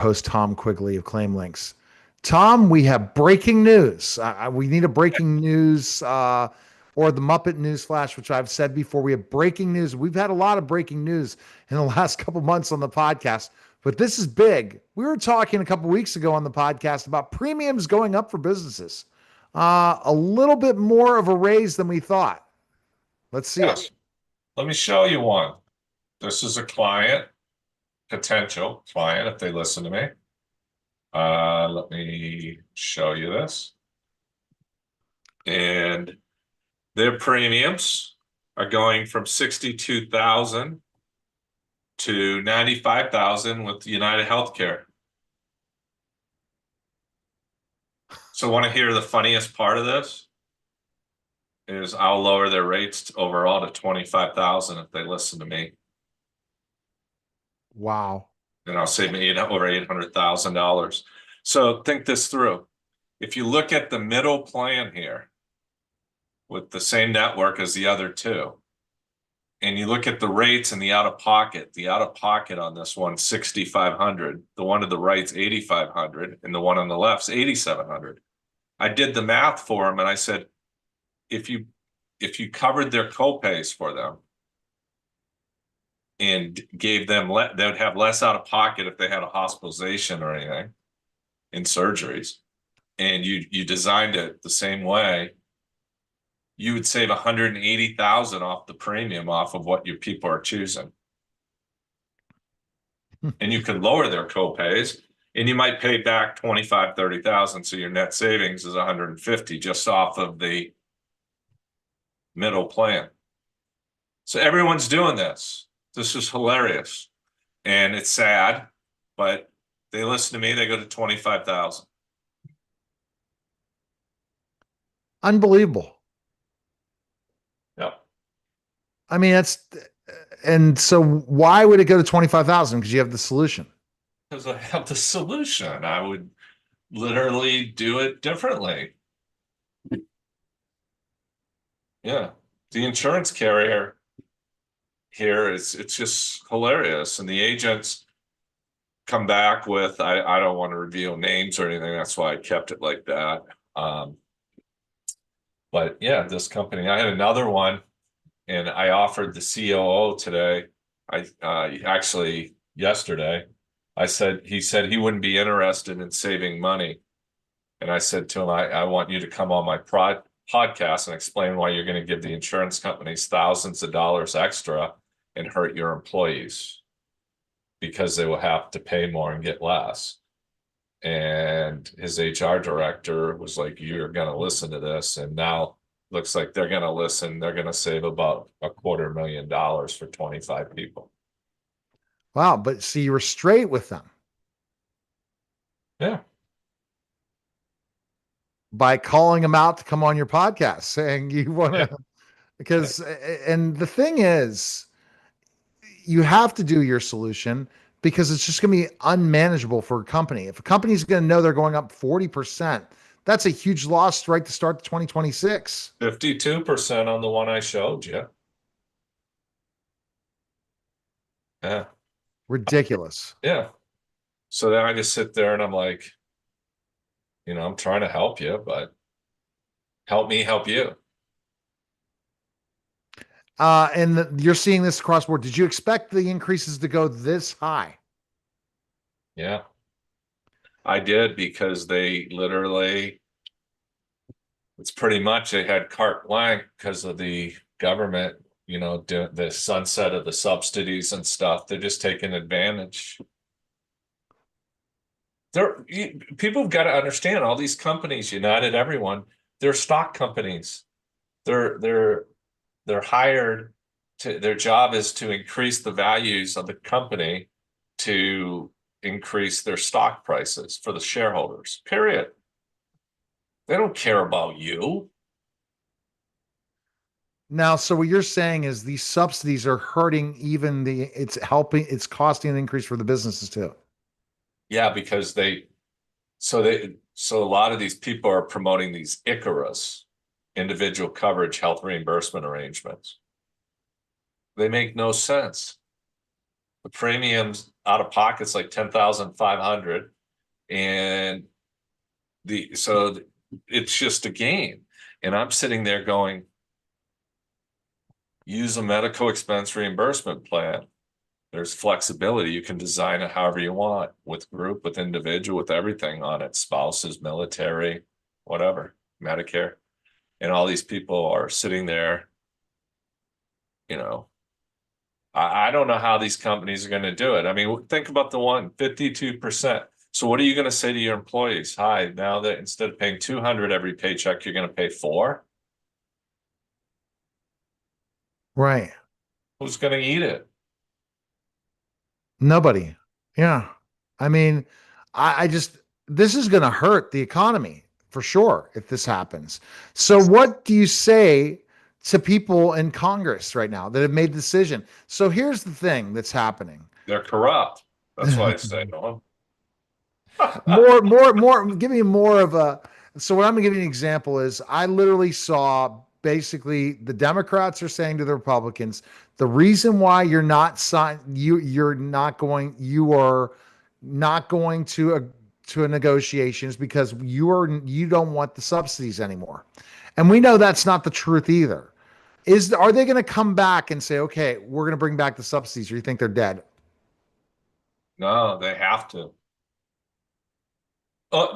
Host Tom Quigley of ClaimLinx. Tom, we have breaking news. We need a breaking news or the Muppet News Flash, which I've said before. We have breaking news. We've had a lot of breaking news in the last couple months on the podcast, but this is big. We were talking a couple weeks ago on the podcast about premiums going up for businesses. A little bit more of a raise than we thought. Let's see it. Yes. Let me show you one. This is a client, potential client, if they listen to me. Let me show you this. And their premiums are going from 62,000 to 95,000 with United Healthcare. So want to hear the funniest part of this? Is I'll lower their rates overall to 25,000 if they listen to me. Wow. And I'll save me over $800,000. So think this through. If you look at the middle plan here with the same network as the other two, and you look at the rates and the out-of-pocket on this one, 6,500, the one to the right's 8,500, and the one on the left's 8,700. I did the math for them and I said, if you covered their copays for them and gave them, they would have less out of pocket if they had a hospitalization or anything in surgeries, and you designed it the same way, you would save 180,000 off the premium off of what your people are choosing. And you could lower their copays and you might pay back 25, 30,000. So your net savings is 150 just off of the middle plan. So everyone's doing this. This is hilarious. And it's sad, but they listen to me, they go to 25,000. Unbelievable. Yeah. I mean, and so why would it go to 25,000? Because you have the solution. Because I have the solution. I would literally do it differently. Yeah. The insurance carrier here it's just hilarious. And the agents come back with, I don't want to reveal names or anything. That's why I kept it like that. But yeah, this company, I had another one and I offered the COO today. Actually yesterday, he said he wouldn't be interested in saving money. And I said to him, I want you to come on my podcast and explain why you're going to give the insurance companies thousands of dollars extra and hurt your employees because they will have to pay more and get less. And his HR director was like, you're going to listen to this. And now looks like they're going to listen. They're going to save about $250,000 for 25 people. Wow. But see, you were straight with them. Yeah. By calling them out to come on your podcast saying you want to, Yeah. because, and the thing is, you have to do your solution because it's just going to be unmanageable for a company. If a company's going to know they're going up 40%, that's a huge loss right to start 2026. 52% on the one I showed you. Yeah. Ridiculous. Yeah. So then I just sit there and I'm like, I'm trying to help you, but help me help you. You're seeing this across board. Did you expect the increases to go this high? Yeah, I did because they literally, it's pretty much they had carte blanche because of the government, the sunset of the subsidies and stuff. They're just taking advantage. People have got to understand all these companies, United, everyone, they're stock companies. They're hired to, their job is to increase the values of the company to increase their stock prices for the shareholders, period. They don't care about you. Now, so what you're saying is these subsidies are hurting it's costing an increase for the businesses too. Yeah, because so a lot of these people are promoting these ICHRAs, individual coverage health reimbursement arrangements. They make no sense. The premiums out of pocket's like 10,500, and it's just a game. And I'm sitting there going, use a medical expense reimbursement plan. There's flexibility. You can design it however you want, with group, with individual, with everything on it, spouses, military, whatever, Medicare. And all these people are sitting there, you know, I don't know how these companies are going to do it. I mean, think about the one, 52%. So what are you going to say to your employees? Hi, now that instead of paying 200 every paycheck, you're going to pay 4? Right. Who's going to eat it? Nobody. Yeah. I mean, I just, this is going to hurt the economy for sure if this happens. So, what do you say to people in Congress right now that have made the decision? So, here's the thing that's happening. They're corrupt. That's why I say no. Give me more of a. So, what I'm going to give you an example is I literally saw basically the Democrats are saying to the Republicans, the reason why you are not going to a negotiations because you don't want the subsidies anymore. And we know that's not the truth either. Are they going to come back and say, okay, we're going to bring back the subsidies, or you think they're dead? No, they have to.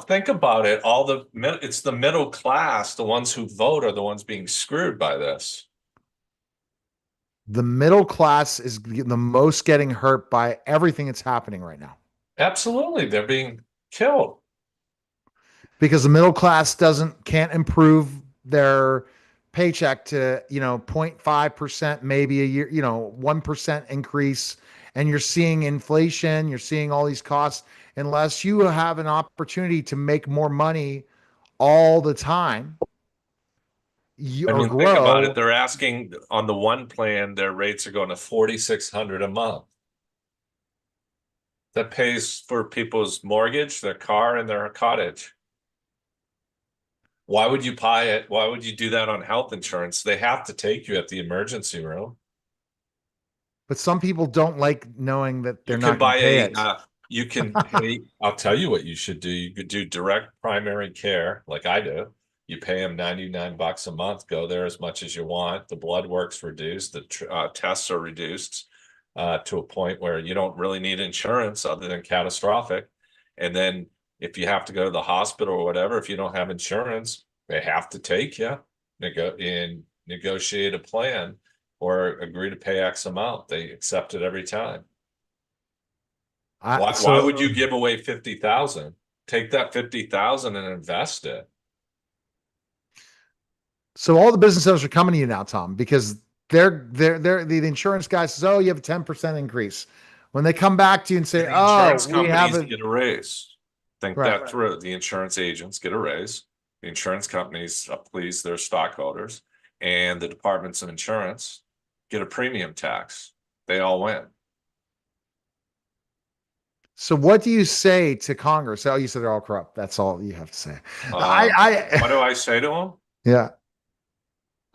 Think about it. It's the middle class, the ones who vote are the ones being screwed by this. The middle class is the most getting hurt by everything that's happening right now Absolutely. They're being killed. because the middle class can't improve their paycheck to 0.5% maybe a year, 1% increase, and you're seeing inflation, you're seeing all these costs. Unless you have an opportunity to make more money all the time, I or mean, think about it. grow. They're asking on the one plan, their rates are going to 4,600 a month. That pays for people's mortgage, their car, and their cottage. Why would you buy it? Why would you do that on health insurance? They have to take you at the emergency room. But some people don't like knowing that You they're can not going to buy pay it. you can pay, I'll tell you what you should do. You could do direct primary care like I do. You pay them 99 bucks a month, go there as much as you want. The blood work's reduced, the tests are reduced to a point where you don't really need insurance other than catastrophic. And then if you have to go to the hospital or whatever, if you don't have insurance, they have to take you and negotiate a plan or agree to pay X amount. They accept it every time. Why would you give away 50,000? Take that 50,000 and invest it. So all the business owners are coming to you now, Tom, because the insurance guy says, "Oh, you have a 10% increase." When they come back to you and say, And the "Oh, insurance we have companies a," get a raise. Think right. that through. The insurance agents get a raise. The insurance companies please their stockholders, and the departments of insurance get a premium tax. They all win. So what do you say to Congress? Oh, you said they're all corrupt. That's all you have to say. What do I say to them? Yeah.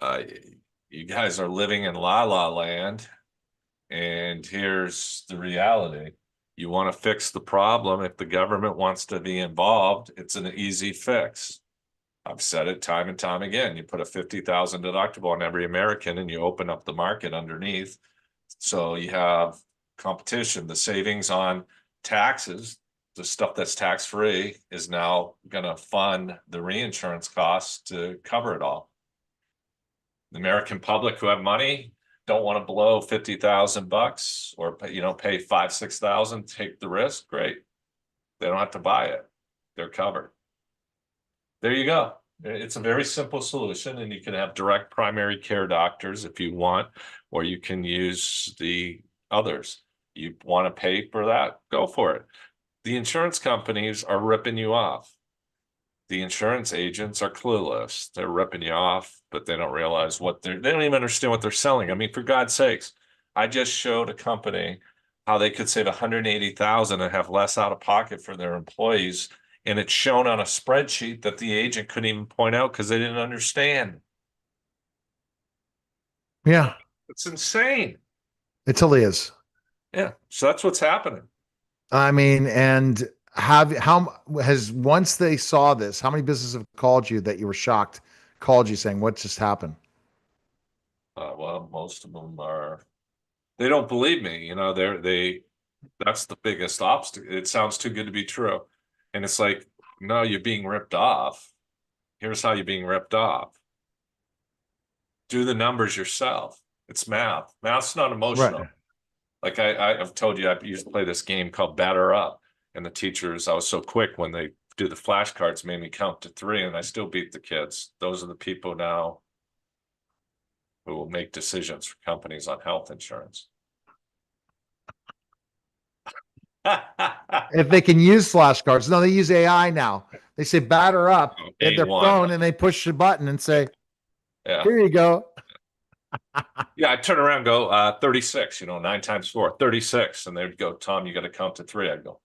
Uh, you guys are living in la la land, and here's the reality. You want to fix the problem. If the government wants to be involved, it's an easy fix. I've said it time and time again. You put a 50,000 deductible on every American and you open up the market underneath. So you have competition. The savings on taxes, the stuff that's tax free, is now going to fund the reinsurance costs to cover it all. The American public who have money don't want to blow 50,000 bucks or pay 5,000-6,000, take the risk. Great. They don't have to buy it. They're covered. There you go. It's a very simple solution, and you can have direct primary care doctors if you want, or you can use the others. You want to pay for that? Go for it. The insurance companies are ripping you off. The insurance agents are clueless. They're ripping you off, but they don't realize they don't even understand what they're selling. I mean, for God's sakes, I just showed a company how they could save 180,000 and have less out of pocket for their employees. And it's shown on a spreadsheet that the agent couldn't even point out because they didn't understand. Yeah. It's insane. It totally is. Yeah. So that's what's happening. I mean, and how has once they saw this, how many businesses have called you that you were shocked, called you saying, what just happened? Well, most of them are, they don't believe me. That's the biggest obstacle. It sounds too good to be true. And it's like, no, you're being ripped off. Here's how you're being ripped off. Do the numbers yourself. It's math. Math's not emotional. Right. Like I've told you, I used to play this game called Batter Up. And the teachers, I was so quick when they do the flashcards, made me count to 3, and I still beat the kids. Those are the people now who will make decisions for companies on health insurance. If they can use flashcards. No, they use AI now. They say batter up. They have their A1. phone and they push the button and say, Yeah. here you go. Yeah, I turn around and go, 36, 9 times 4, 36. And they'd go, Tom, you got to count to 3. I'd go.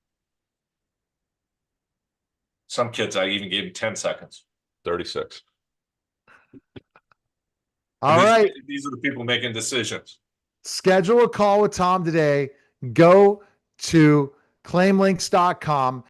Some kids, I even gave them 10 seconds. 36. All right. These are the people making decisions. Schedule a call with Tom today. Go to claimlinx.com